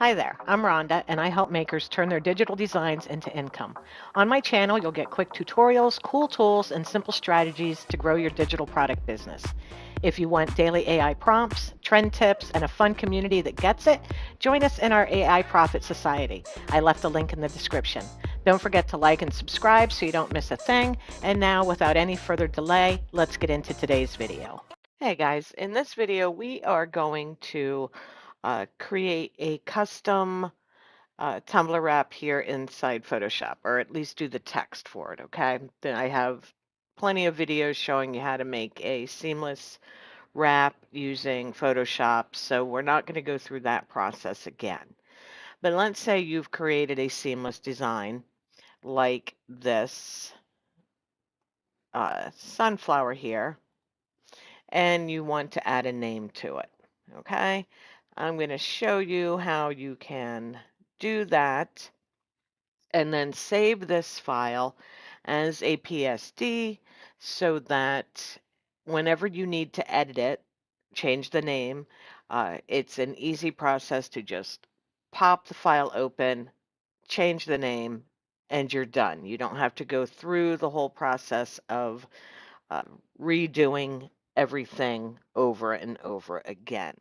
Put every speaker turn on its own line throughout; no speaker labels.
Hi there, I'm Rhonda, and I help makers turn their digital designs into income. On my channel, you'll get quick tutorials, cool tools, and simple strategies to grow your digital product business. If you want daily AI prompts, trend tips, and a fun community that gets it, join us in our AI Profit Society. I left a link in the description. Don't forget to like and subscribe so you don't miss a thing. And now, without any further delay, let's get into today's video. Hey guys, in this video, we are going to create a custom Tumblr wrap here inside Photoshop, or at least do the text for it, okay? Then I have plenty of videos showing you how to make a seamless wrap using Photoshop, so we're not going to go through that process again. But let's say you've created a seamless design like this sunflower here, and you want to add a name to it, okay? I'm going to show you how you can do that and then save this file as a PSD so that whenever you need to edit it, change the name, it's an easy process to just pop the file open, change the name, and you're done. You don't have to go through the whole process of uh, redoing everything over and over again.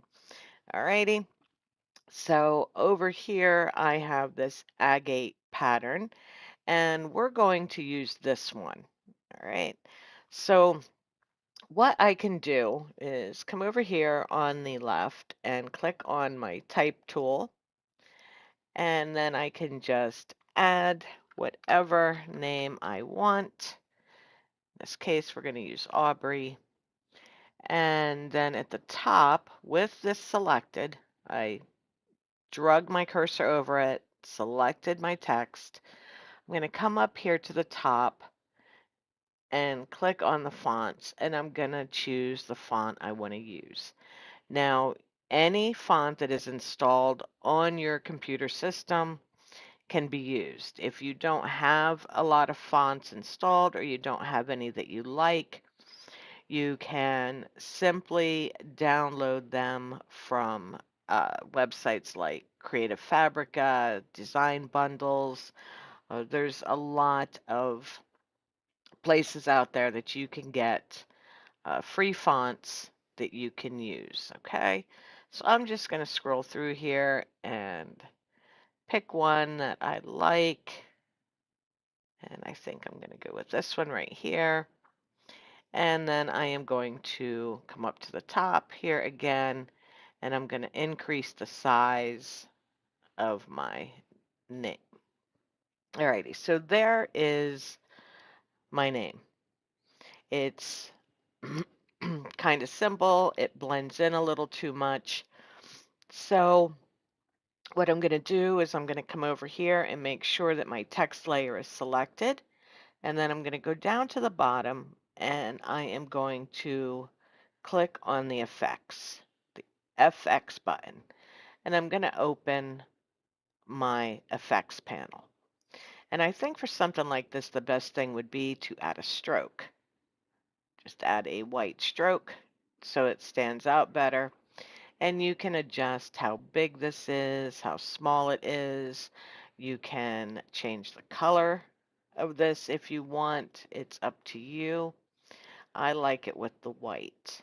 Alrighty. So over here, I have this agate pattern, and we're going to use this one. All right. So what I can do is come over here on the left and click on my type tool, and then I can just add whatever name I want. In this case, we're going to use Aubrey. And then at the top, with this selected, I drug my cursor over it, selected my text. I'm going to come up here to the top and click on the fonts, and I'm going to choose the font I want to use. Now, any font that is installed on your computer system can be used. If you don't have a lot of fonts installed or you don't have any that you like, you can simply download them from websites like Creative Fabrica, Design Bundles. There's a lot of places out there that you can get free fonts that you can use, okay? So I'm just going to scroll through here and pick one that I like. And I think I'm going to go with this one right here. And then I am going to come up to the top here again, and I'm going to increase the size of my name. Alrighty, so there is my name. It's kind of simple. It blends in a little too much. So what I'm going to do is I'm going to come over here and make sure that my text layer is selected. And then I'm going to go down to the bottom and I am going to click on the effects, the FX button. And I'm going to open my effects panel. And I think for something like this, the best thing would be to add a stroke. Just add a white stroke so it stands out better. And you can adjust how big this is, how small it is. You can change the color of this if you want. It's up to you. I like it with the white.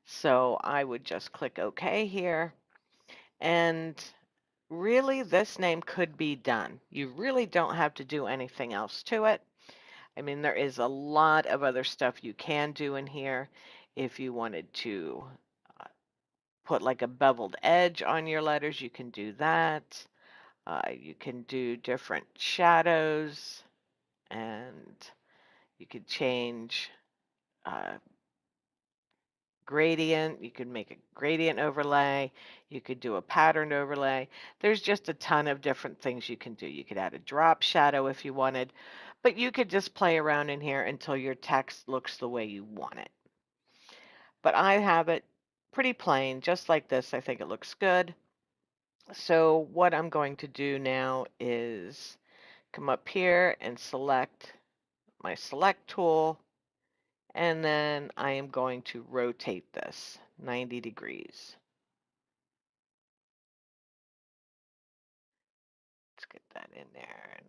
So I would just click OK here. And really, this name could be done. You really don't have to do anything else to it. I mean, there is a lot of other stuff you can do in here. If you wanted to put like a beveled edge on your letters, you can do that. You can do different shadows, and you could change uh, gradient. You could make a gradient overlay. You could do a pattern overlay. There's just a ton of different things you can do. You could add a drop shadow if you wanted, but you could just play around in here until your text looks the way you want it. But I have it pretty plain, just like this. I think it looks good. So what I'm going to do now is come up here and select my select tool, and then I am going to rotate this 90 degrees. Let's get that in there.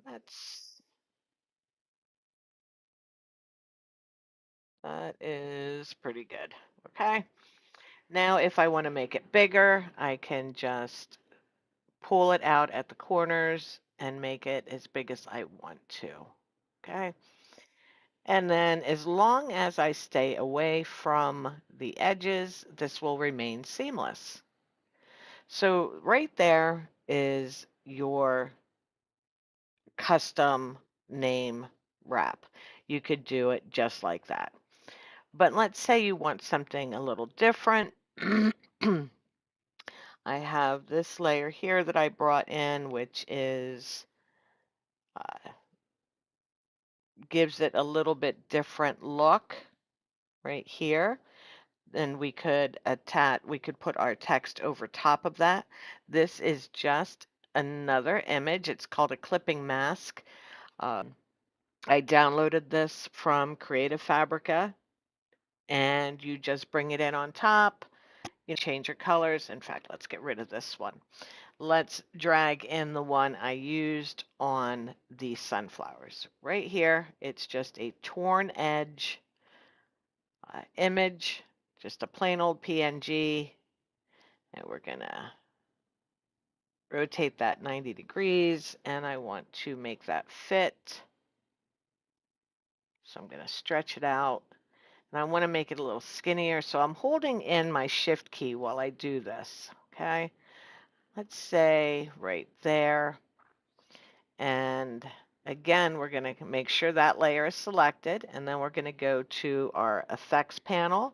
That is pretty good. Okay. Now, if I want to make it bigger, I can just pull it out at the corners and make it as big as I want to. Okay. And then as long as I stay away from the edges, this will remain seamless. So right there is your custom name wrap. You could do it just like that. But let's say you want something a little different. I have this layer here that I brought in, which is gives it a little bit different look right here. Then we could put our text over top of that. This is just another image. It's called a clipping mask. I downloaded this from Creative Fabrica, and you just bring it in on top. You change your colors. In fact, let's get rid of this one. Let's drag in the one I used on the sunflowers. Right here, it's just a torn edge image, just a plain old PNG, and we're gonna rotate that 90 degrees, and I want to make that fit. So I'm gonna stretch it out, and I want to make it a little skinnier, so I'm holding in my shift key while I do this, okay? Let's say right there. And again, we're going to make sure that layer is selected, and then we're going to go to our effects panel,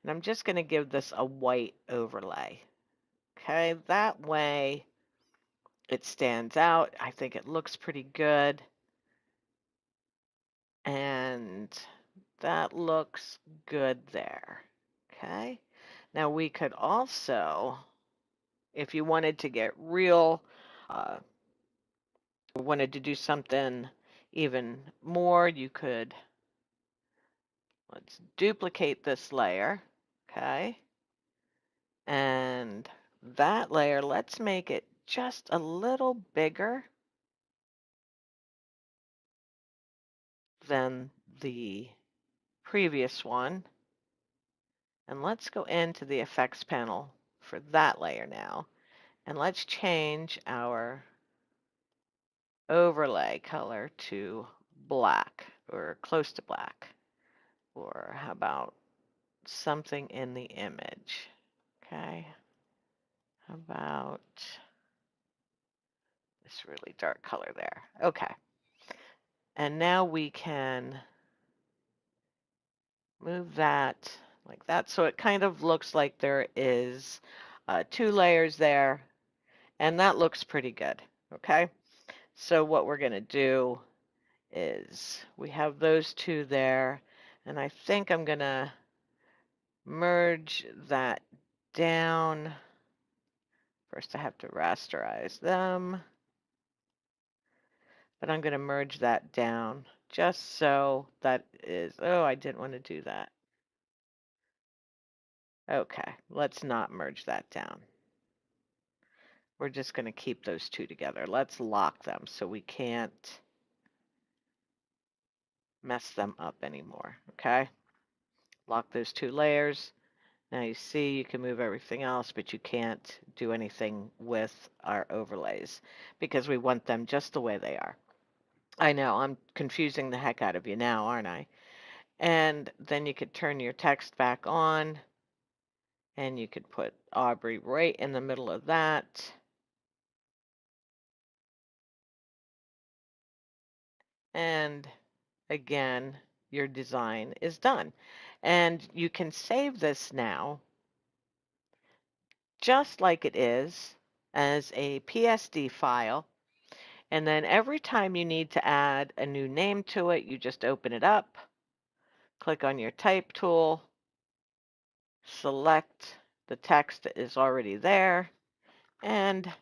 and I'm just going to give this a white overlay. Okay, that way it stands out. I think it looks pretty good, and that looks good there. Okay, now we could also, if you wanted to get real, wanted to do something even more, you could, let's duplicate this layer, okay? And that layer, let's make it just a little bigger than the previous one. And let's go into the effects panel for that layer now. And let's change our overlay color to black or close to black. Or how about something in the image? Okay. How about this really dark color there? Okay. And now we can move that like that. So it kind of looks like there is two layers there, and that looks pretty good. Okay. So what we're going to do is we have those two there, and I think I'm going to merge that down. First, I have to rasterize them, but I'm going to merge that down just so that is, oh, I didn't want to do that. Okay, let's not merge that down. We're just going to keep those two together. Let's lock them so we can't mess them up anymore, okay? Lock those two layers. Now you see you can move everything else, but you can't do anything with our overlays because we want them just the way they are. I know, I'm confusing the heck out of you now, aren't I? And then you could turn your text back on, and you could put Aubrey right in the middle of that. And again, your design is done. And you can save this now just like it is as a PSD file. And then every time you need to add a new name to it, you just open it up, click on your type tool, select the text that is already there, and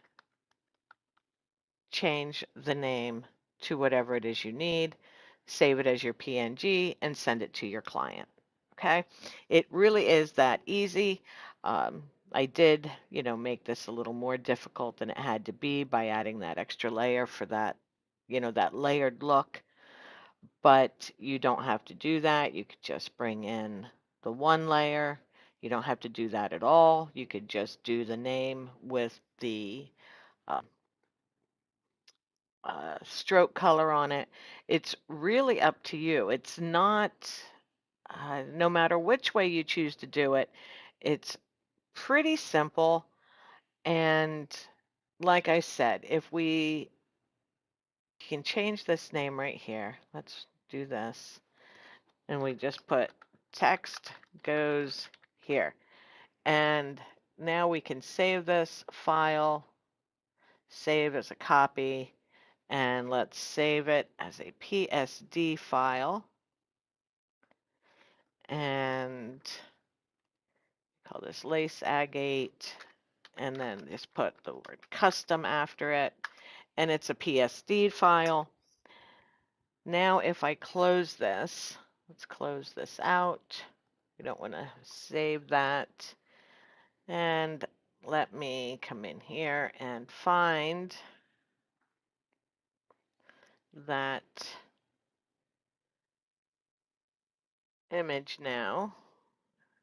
change the name to whatever it is you need, save it as your PNG, and send it to your client. Okay, it really is that easy. I did, make this a little more difficult than it had to be by adding that extra layer for that, that layered look. But you don't have to do that. You could just bring in the one layer. You don't have to do that at all. You could just do the name with the uh, stroke color on it. It's really up to you. It's not, no matter which way you choose to do it, it's pretty simple. And like I said, if we can change this name right here, let's do this. And we just put text goes here. And now we can save this file, save as a copy, and let's save it as a PSD file. And call this lace agate, and then just put the word custom after it, and it's a PSD file. Now if I close this, let's close this out. We don't want to save that. And let me come in here and find that image now.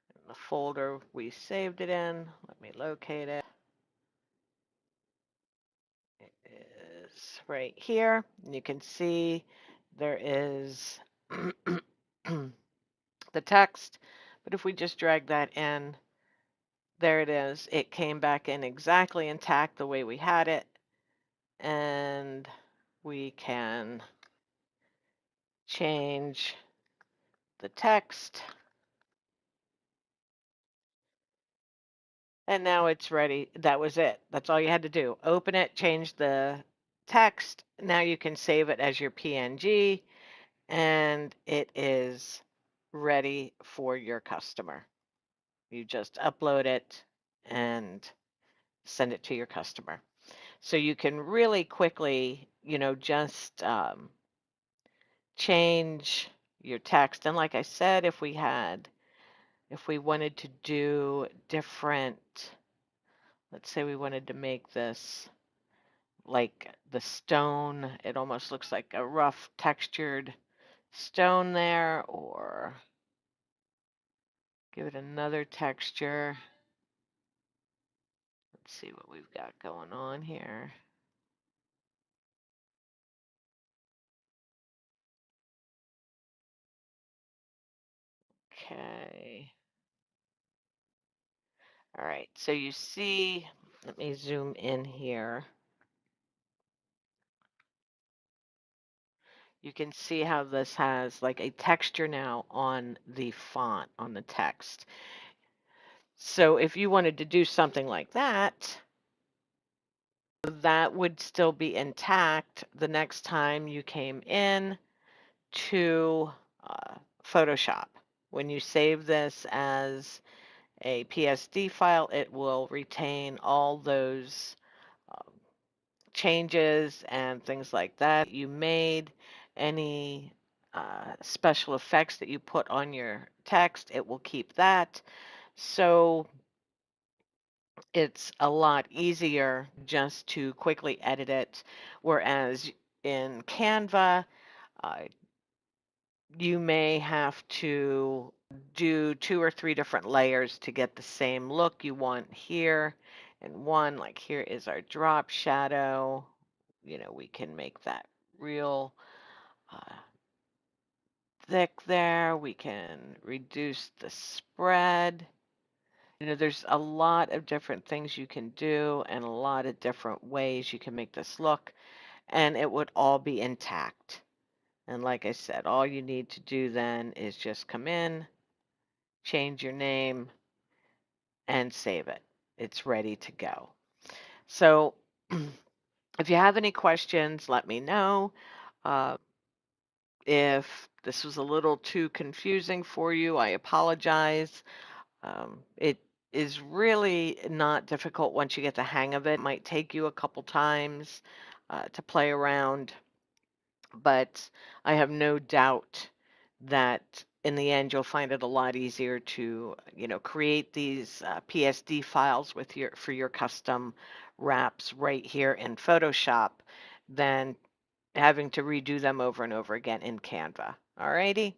In the folder we saved it in. Let me locate it. It is right here. You can see there is the text, but if we just drag that in, there it is. It came back in exactly intact the way we had it, and we can change the text, and now it's ready. That was it. That's all you had to do. Open it, change the text. Now you can save it as your PNG, and it is ready for your customer. You just upload it and send it to your customer. So you can really quickly, just change your text. And like I said, if we wanted to do different, let's say we wanted to make this like the stone, it almost looks like a rough textured stone there, or give it another texture. Let's see what we've got going on here. Okay. All right, so you see, let me zoom in here. You can see how this has like a texture now on the font, on the text. So if you wanted to do something like that, that would still be intact the next time you came in to Photoshop. When you save this as a PSD file, it will retain all those um, changes and things like that you made. Any special effects that you put on your text, it will keep that. So it's a lot easier just to quickly edit it. Whereas in Canva, uh, you may have to do 2 or 3 different layers to get the same look you want here. And one, like here is our drop shadow. We can make that real uh, thick there. We can reduce the spread. There's a lot of different things you can do and a lot of different ways you can make this look, and it would all be intact. And like I said, all you need to do then is just come in, change your name, and save it. It's ready to go. So if you have any questions, let me know. Uh, if this was a little too confusing for you, I apologize. It is really not difficult once you get the hang of it. It might take you a couple times to play around, but I have no doubt that in the end, you'll find it a lot easier to, create these PSD files with for your custom wraps right here in Photoshop than having to redo them over and over again in Canva. Alrighty?